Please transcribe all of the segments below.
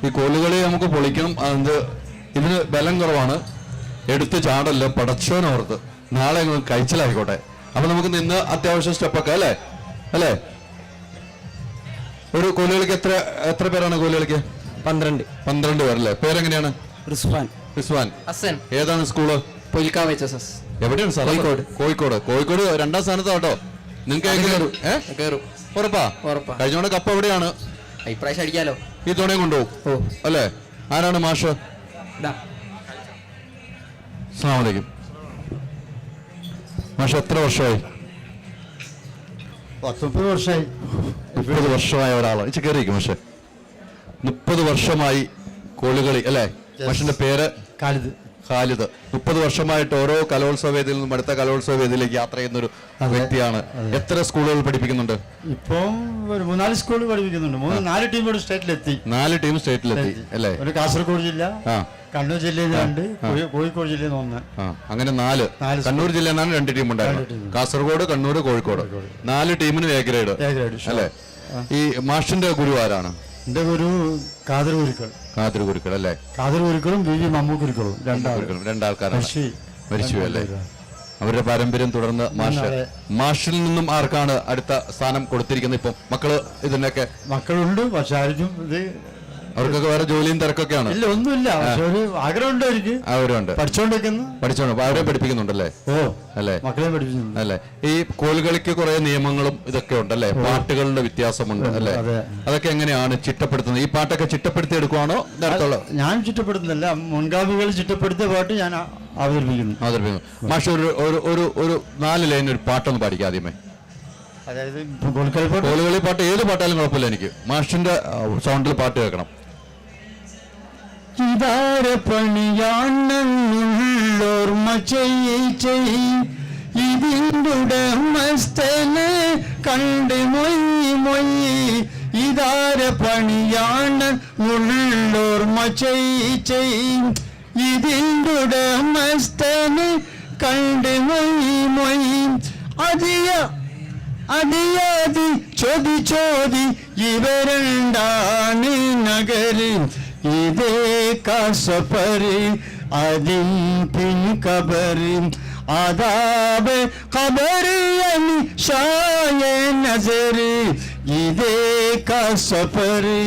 ഈ കോലുകളി നമുക്ക് പൊളിക്കണം. അത് ഇതിന് ബലം കുറവാണ്. എടുത്ത് ചാടല്ല, പടച്ചോനോർത്ത് നാളെ കഴിച്ചിലായിക്കോട്ടെ. അപ്പൊ നമുക്ക് നിന്ന് അത്യാവശ്യം സ്റ്റെപ്പൊക്കെ അല്ലേ അല്ലേ? ഒരു കോലുകളിക്ക് എത്ര പേരാണ് കോലുകളിക്ക്? 12 പേരല്ലേ? പേരെങ്ങനെയാണ്? റിസ്വാൻ. ഏതാണ് സ്കൂള്? എവിടെയാണ് സാർ? കോഴിക്കോട്. രണ്ടാം സ്ഥാനത്ത് കേട്ടോ. നിങ്ങൾക്ക് ഉറപ്പാ? കഴിഞ്ഞോണ്ട് കപ്പ് എവിടെയാണ്? ഇപ്രാവശ്യം അടിക്കാലോ. ഈ തുണയും കൊണ്ടുപോകും അല്ലേ? ആരാണ് മാഷ്? അസ്സലാമു അലൈക്കും. മാഷ് എത്ര വർഷമായി? 30 വർഷമായി. 30 വർഷമായ ഒരാളാണ്. കയറിയിരിക്കും മാഷെ. 30 വർഷമായി കോലുകളി അല്ലേ? മാഷിന്റെ പേര്? ഖാലിദ്. 30 വർഷമായിട്ട് ഓരോ കലോത്സവ വേദിയിൽ നിന്നും അടുത്ത കലോത്സവ വേദിയിലേക്ക് യാത്ര ചെയ്യുന്ന ഒരു വ്യക്തിയാണ്. എത്ര സ്കൂളുകൾ പഠിപ്പിക്കുന്നുണ്ട്? ഇപ്പം ഒരു 3-4 സ്കൂൾ പഠിപ്പിക്കുന്നുണ്ട്. 4 ടീം സ്റ്റേറ്റിലെത്തി. 4 ടീം സ്റ്റേറ്റിലെത്തി അല്ലേ? ഒരു കാസർഗോഡ് ജില്ല, കണ്ണൂർ ജില്ലയിൽ 2, കോഴിക്കോട് ജില്ലയിൽ 1. അങ്ങനെ 4. കണ്ണൂർ ജില്ലയിൽ നിന്നാണ് 2 ടീം ഉണ്ടായിരുന്നത്. കാസർഗോഡ്, കണ്ണൂർ, കോഴിക്കോട് 4 ടീമിന് എ ഗ്രേഡ് അല്ലേ? ഈ മാഷിന്റെ ഗുരു ആരാണ്? എന്റെ ഗുരു ഖാദർ ഗുരുക്കൾ അല്ലേ? ഖാദർ ഗുരുക്കളും ബി മമ്മൂ ഗുരുക്കളും രണ്ടാൾക്കാരാണ് മരിച്ചു അല്ലേ? അവരുടെ പാരമ്പര്യം തുടർന്ന് മാഷിൽ നിന്നും ആർക്കാണ് അടുത്ത സ്ഥാനം കൊടുത്തിരിക്കുന്നത്? ഇപ്പം മക്കളുണ്ട്, പക്ഷെ ആരും അവർക്കൊക്കെ വേറെ ജോലിയും തിരക്കൊക്കെയാണ്. ഇല്ല, ഒന്നുമില്ല. ഒരു ആഗ്രഹമുണ്ട് അവരുണ്ട്. പഠിച്ചോണ്ട് അവരെ പഠിപ്പിക്കുന്നുണ്ടല്ലേ? അല്ലേ? മക്കളെ പഠിപ്പിക്കുന്നുണ്ട് അല്ലേ? ഈ കോലുകളിക്ക് കുറെ നിയമങ്ങളും ഇതൊക്കെ ഉണ്ടല്ലേ? പാട്ടുകളുടെ വ്യത്യാസമുണ്ട് അല്ലേ? അതൊക്കെ എങ്ങനെയാണ് ചിട്ടപ്പെടുത്തുന്നത്? ഈ പാട്ടൊക്കെ ചിട്ടപ്പെടുത്തി എടുക്കുവാണോ? ഞാൻ ചിട്ടപ്പെടുത്തുന്നില്ല, മുൻഗാമികൾ ചിട്ടപ്പെടുത്തിയ പാട്ട് ഞാൻ അവതരിപ്പിക്കുന്നു. മാഷ് ഒരു 4 ലൈൻ ഒരു പാട്ടൊന്ന് പാടിക്കുക ആദ്യമേ. അതായത് കോലുകളി പാട്ട്, ഏത് പാട്ടാലും കുഴപ്പമില്ല, എനിക്ക് മാഷിന്റെ സൗണ്ടിൽ പാട്ട് കേൾക്കണം. ഇതാരപ്പണിയാണെന്നുള്ളോർമ്മ ഇതിന്റുടമസ്ഥനെ കണ്ട് മൊയ് ഇതാരപ്പണിയാണെന്നുള്ളോർമ്മ ഇതിന്റുടമസ്ഥനെ കണ്ട് മൊയ് അടിയാതി ചോദി ഇവരണ്ടാണ് നഗരി ഇതേ കാസപരി അതിൻ പിൻ കബരി ആദാബ് ഖബരി അലി ഷായ നസരി ഇതേ കാസപരി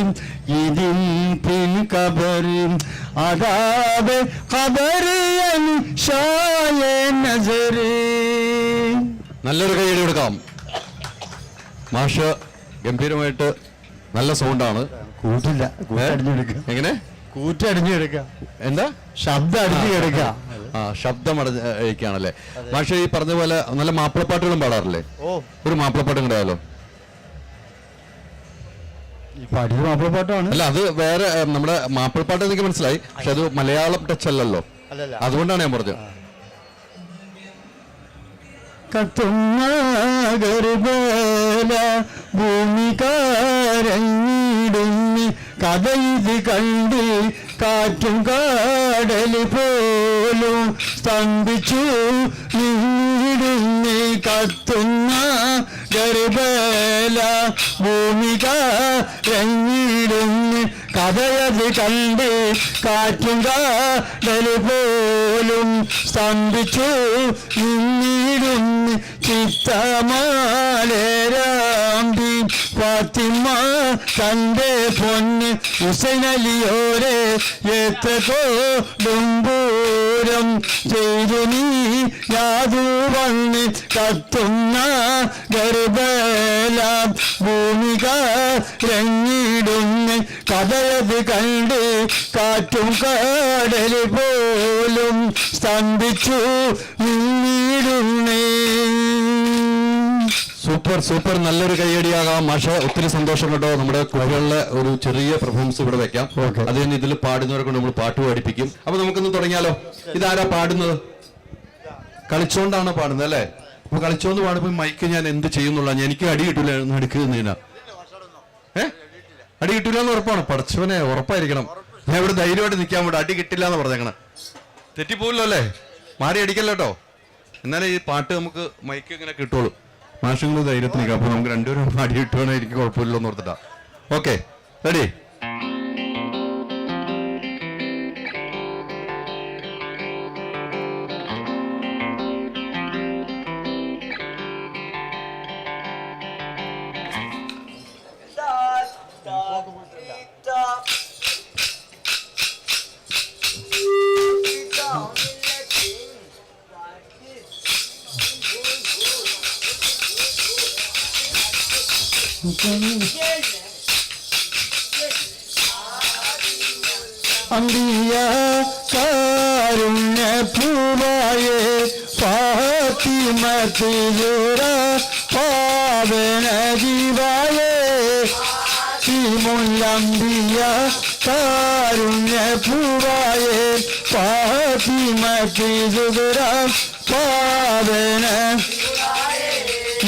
ഇതിൻ പിൻ കബരി ആദാബ് ഖബരി അലി ഷായ നസരി. നല്ലൊരു കൈയടി കൊടുക്കാം. മാഷ് ഗംഭീരമായിട്ട് നല്ല സൗണ്ടാണ്. എങ്ങനെ കൂറ്റടിഞ്ഞെടുക്കുക? എന്താ ശബ്ദം അടിഞ്ഞെടുക്കുക? ശബ്ദം അടിക്കുകയാണല്ലേ? മാഷ് ഈ പറഞ്ഞ പോലെ നല്ല മാപ്പിളപ്പാട്ടുകളും പാടാറില്ലേ? ഒരു മാപ്പിളപ്പാട്ടും കൂടെയാലോ? മാപ്പിളപ്പാട്ടാണ്. അല്ല, അത് വേറെ നമ്മുടെ മാപ്പിളപ്പാട്ട് എനിക്ക് മനസ്സിലായി, പക്ഷെ അത് മലയാളം ടച്ച് അല്ലല്ലോ, അതുകൊണ്ടാണ് ഞാൻ പറഞ്ഞത്. കത്തുന്ന ഗർഭല ഭൂമി കരഞ്ഞിടുന്നി കഥ ഇത് കണ്ട് കാറ്റും കാടല് പോലും സ്തംഭിച്ചു നിന്നിടുന്നി. കത്തുന്ന ഗർഭല ഭൂമി കരഞ്ഞിടുന്നി കഥയത് കണ്ട് കാറ്റും കാടല് പോലും സ്തംഭിച്ചു നിന്നിടുന്നി. ചിത്തമാലേരാമ്പി ഫാത്തിമ തന്റെ പൊന്ന് ഹുസൈനലിയോരെ എത്ര കൊടുമ്പൂരം ചെയ്തു നീ യാതു വന്ന്. കത്തുന്ന ഗർഭല ഭൂമി കരഞ്ഞിടുന്ന കഥയത് കണ്ട് കാറ്റും കാടല് പോലും സ്തംഭിച്ചു നിന്നിടുന്നേ. സൂപ്പർ, നല്ലൊരു കൈയടിയാകാം. മാഷ, ഒത്തിരി സന്തോഷം കേട്ടോ. നമ്മുടെ കുട്ടികളിലെ ഒരു ചെറിയ പെർഫോമൻസ് ഇവിടെ വെക്കാം. അത് തന്നെ ഇതിൽ പാടുന്നവരെ കൊണ്ട് നമ്മൾ പാട്ട് പഠിപ്പിക്കും. അപ്പൊ നമുക്കൊന്ന് തുടങ്ങിയാലോ? ഇതാരാ പാടുന്നത്? കളിച്ചോണ്ടാണ് പാടുന്നത് അല്ലേ? അപ്പൊ കളിച്ചോണ്ട് പാടുമ്പോ മൈക്ക് ഞാൻ എന്ത് ചെയ്യുന്നുള്ള, എനിക്ക് അടി കിട്ടൂല എടുക്കുന്നതിനാ. അടി കിട്ടൂല എന്ന് ഉറപ്പാണ്? പടച്ചവനെ, ഉറപ്പായിരിക്കണം. ഞാൻ ഇവിടെ ധൈര്യമായിട്ട് നിൽക്കാൻ വേണ്ടി അടി കിട്ടില്ല എന്ന് പറഞ്ഞേക്കണം. തെറ്റിപ്പോലോ അല്ലേ? മാറി അടിക്കല്ലോ കേട്ടോ. എന്നാലേ ഈ പാട്ട് നമുക്ക് മൈക്ക് ഇങ്ങനെ കിട്ടുള്ളൂ. മാഷങ്ങൾ ധൈര്യത്തിൽ നിൽക്കാം. അപ്പൊ നമുക്ക് 2 പേരും അടി കിട്ടുവാണെങ്കിൽ എനിക്ക് കുഴപ്പമില്ലെന്ന് ഓർത്തിട്ടാ. Okay, ready? അമ്പിയ കാരുണ്യ പൂവായേ ഫാത്തിമത്തിലുറ പാവന ജീവായേ മുല്ലംബിയ കാരുണ്യ പൂവായേ ഫാത്തിമത്തിലുറ പാവന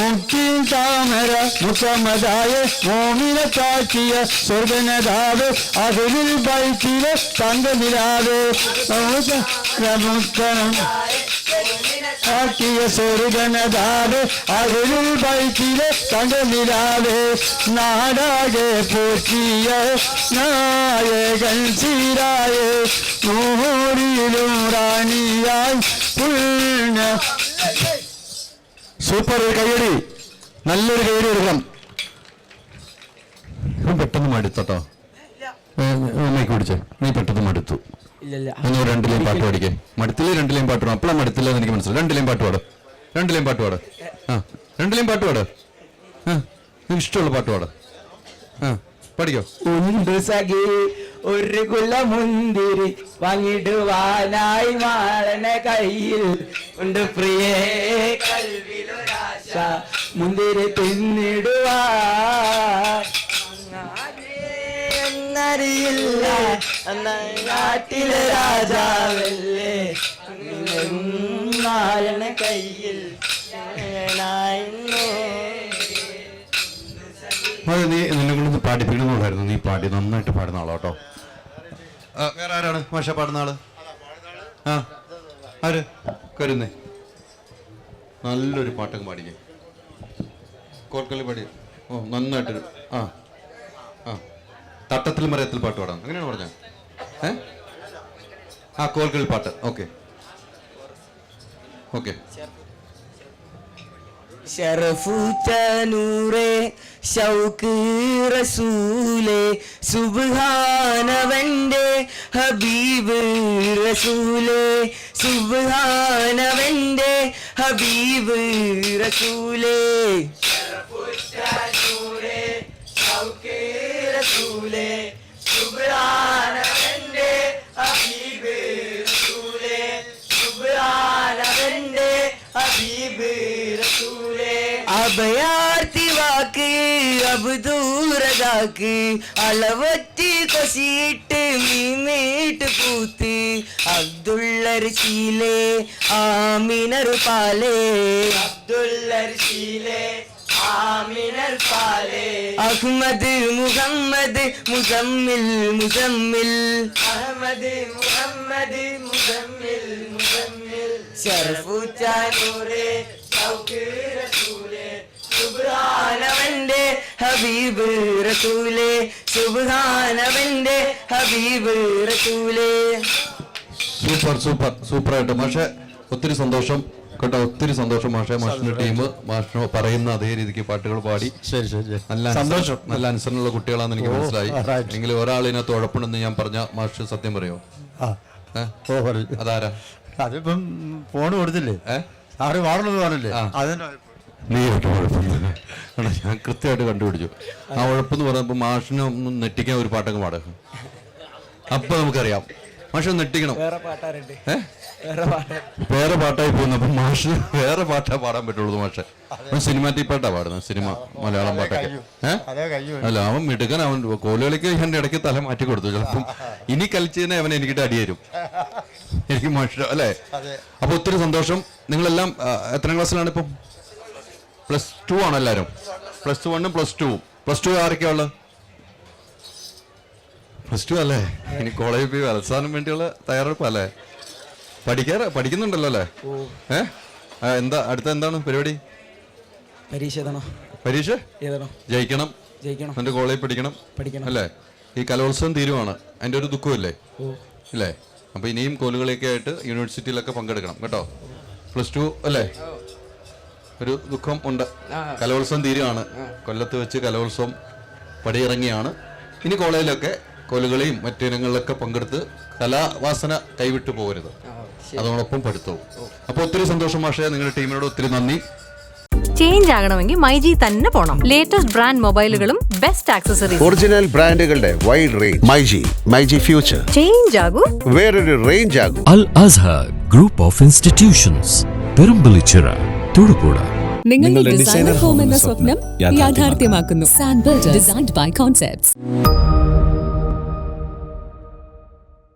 മുക്തി താമര മുഖമതായ മോമിന കാക്കിയ സ്വർഗനതാവ് അതിൽ ബൈക്കിലെ തങ്കനിലാവ് കാക്കിയ സ്വർഗനതാവ് അതിൽ ബൈക്കിലെ തങ്കനിലാവ് നാടാകെ പോറ്റിയ നായകൻ ചീരായ നൂറിലും റാണിയായി പുണ്യ. സൂപ്പർ, ഒരു കയ്യടി, നല്ലൊരു കയ്യടി എടുക്കണം. പെട്ടെന്ന് മടുത്തോ? അമ്മയ്ക്ക് പിടിച്ചേ, നീ പെട്ടെന്ന് മടുത്തു. ഒന്ന് രണ്ടിലേയും പാട്ട് പാടിക്കേ. മടുത്തില്ലേ? രണ്ടിലേയും പാട്ട് പാടും. അപ്പോഴാണ് മടുത്തില്ലെന്ന് എനിക്ക് മനസ്സിലായി. രണ്ടിലേയും പാട്ട് പാട്, രണ്ടിലേയും പാട്ട് പാട്. ആ, രണ്ടിലേയും പാട്ട് പാട്. ആ, നിനക്ക് ഇഷ്ടമുള്ള പാട്ട് പാട്. ആ, പഠിക്കോ. ഉണ്ട് സഖി ഒരു കുലമുന്തിരി വാങ്ങിടുവാനായി മാളന കയ്യിൽ ഉണ്ട് പ്രിയേ കൽവിലൊരാശ മുന്തിരി തിന്നിടുവാൻ എന്നറിയില്ല നാട്ടിലെ രാജാവല്ലേ മാളന കയ്യിൽ അത് നീ നിന്നെ കൊണ്ടൊന്ന് പാടിപ്പിക്കണമെന്നുണ്ടായിരുന്നു. നീ പാടി നന്നായിട്ട് പാടുന്ന ആളോ കേട്ടോ. വേറെ ആരാണ് ഭാഷ പാടുന്ന ആള്? ആ, ആര്? കരുന്നേ, നല്ലൊരു പാട്ടൊക്കെ പാടിക്കേ. കോർക്കല്ലി പാടി. ഓ, നന്നായിട്ട്. ആ ആ തട്ടത്തിൽ മരത്തിൽ പാട്ട് പാടാം, അങ്ങനെയാണ് പറഞ്ഞ. ആ, കോൽക്കളി പാട്ട്. Okay okay. ശറഫു നൂറേ ഷൗക്ക് റസൂലേ സുബ്ഹാനവന്റെ ഹബീബ് റസൂലേ സുബ്ഹാനവന്റെ ഹബീബ് റസൂലേ ശറഫു നൂറേ ഷൗക്ക് റസൂലേ സുബ്ഹാനവന്റെ ഹബീബ് റസൂലേ സുബ്ഹാനവന്റെ ഹബീബ് റസൂലേ അഭയാർത്ഥി വാക്ക് അബ്ദൂറദാക്ക് അളവറ്റി കൊശിയിട്ട് മീമീട്ട് പൂത്ത് അബ്ദുള്ളർശീലേ ആമിനർ പാലേ അബ്ദുള്ളർശീലേ ആമിനർ പാലേ അഹ്മദ് മുഹമ്മദ് മുസമ്മിൽ മുസമ്മിൽ അഹ്മദ് മുഹമ്മദ് മുസമ്മിൽ മുസമ്മിൽ ശർഫു നൂറേ ഷൗക്ക് റസൂലേ സുബ്ഹാനവന്റെ ഹബീബ് റസൂലേ സുബ്ഹാനവന്റെ ഹബീബ് റസൂലേ. സൂപ്പർ സൂപ്പർ സൂപ്പറായിട്ട് മാഷെ, ഒത്തിരി സന്തോഷം കേട്ടോ, ഒത്തിരി സന്തോഷം മാഷെ. മാഷിന്റെ ടീം മാഷിന് പറയുന്ന അതേ രീതിക്ക് പാട്ടുകൾ പാടി. ശരി ശരി, നല്ല സന്തോഷം. നല്ല അനുസരണമുള്ള കുട്ടികളാണെന്ന് എനിക്ക് മനസ്സിലായി. എങ്കിൽ ഒരാളിനകത്ത് ഉഴപ്പണമെന്ന് ഞാൻ പറഞ്ഞ മാഷ് സത്യം പറയോ? അതാരാ? അതിപ്പം ഫോണ് കൊടുത്തില്ലേ, ആറ് പാടണമെന്ന് പറഞ്ഞില്ലേ, അതിന് നീ ഒറ്റ കുഴപ്പമൊന്നുമില്ല. ഞാൻ കൃത്യമായിട്ട് കണ്ടുപിടിച്ചു. ആ ഉഴപ്പെന്ന് പറഞ്ഞപ്പോൾ മാഷിനെ ഒന്ന് നെട്ടിക്കാൻ ഒരു പാട്ടൊക്കെ പാടുക. അപ്പൊ നമുക്കറിയാം മാഷ് നെട്ടിക്കണം. വേറെ പാട്ടായി പോകുന്നപ്പോ മാഷ് വേറെ പാട്ടാ പാടാൻ പറ്റുള്ളൂ. മാഷെ സിനിമാറ്റിക് പാട്ടാ പാടുന്നത്, സിനിമ മലയാളം പാട്ടൊക്കെ. അല്ല, അവൻ മിടുക്കൻ. അവൻ കോലുകളിക്ക് എന്റെ ഇടയ്ക്ക് തല മാറ്റി കൊടുത്തു. ചിലപ്പം ഇനി കളിച്ചതിനെ അവൻ എനിക്കിട്ട് അടി തരും. എനിക്ക് മാഷ അല്ലേ. അപ്പൊ ഒത്തിരി സന്തോഷം. നിങ്ങളെല്ലാം എത്രാം ക്ലാസ്സിലാണ് ഇപ്പം? +2 ആണ് എല്ലാവരും. +1 +2. +2 ആരൊക്കെയാ ഉള്ളത്? +2 അല്ലേ? ഇനി കോളേജിൽ പോയി അവസാനം വേണ്ടിയുള്ള തയ്യാറെടുപ്പല്ലേ? പഠിക്കുന്നുണ്ടല്ലോ അല്ലേ? എന്താ അടുത്ത എന്താണ് പരിപാടി? പരീക്ഷ ജയിക്കണം, എന്റെ കോളേജിൽ പഠിക്കണം അല്ലേ? ഈ കലോത്സവം തീരുവാണ്, അതിന്റെ ഒരു ദുഃഖമില്ലേ അല്ലേ? അപ്പൊ ഇനിയും കോലുകളൊക്കെ ആയിട്ട് യൂണിവേഴ്സിറ്റിയിലൊക്കെ പങ്കെടുക്കണം കേട്ടോ. +2 അല്ലേ? ഒരു ദുഃഖം ഉണ്ട്. കലോത്സവം തീരുവാണ്. കൊല്ലത്ത് വെച്ച് കലോത്സവം പടിയിറങ്ങിയാണ്. ഇനി കോളേജിലൊക്കെ കോലുകളെയും മറ്റിനങ്ങളിലൊക്കെ പങ്കെടുത്ത് കലാവാസന കൈവിട്ടു പോകരുത്. അതോടൊപ്പം പഠിത്തവും. അപ്പൊ ഒത്തിരി സന്തോഷം മാഷേ, നിങ്ങളുടെ ടീമിനോട് ഒത്തിരി നന്ദി. ചേഞ്ച് ആകണമെങ്കിൽ മൈജി തന്നെ പോണം. ലേറ്റസ്റ്റ് ബ്രാൻഡ് മൊബൈലുകളും ബെസ്റ്റ് ആക്സസറീസ്, ഒറിജിനൽ ബ്രാൻഡുകളുടെ wide range. MyG future. Change ആകൂ, വേറൊരു റേഞ്ച് ആകും. Al Azhar Group of Institutions, Perumpillichira, Thodupuzha. നിങ്ങളുടെ ഡിസൈനർ ഹോം എന്ന സ്വപ്നം യാഥാർത്ഥ്യമാക്കുന്നു. Sand builders, designed by concepts.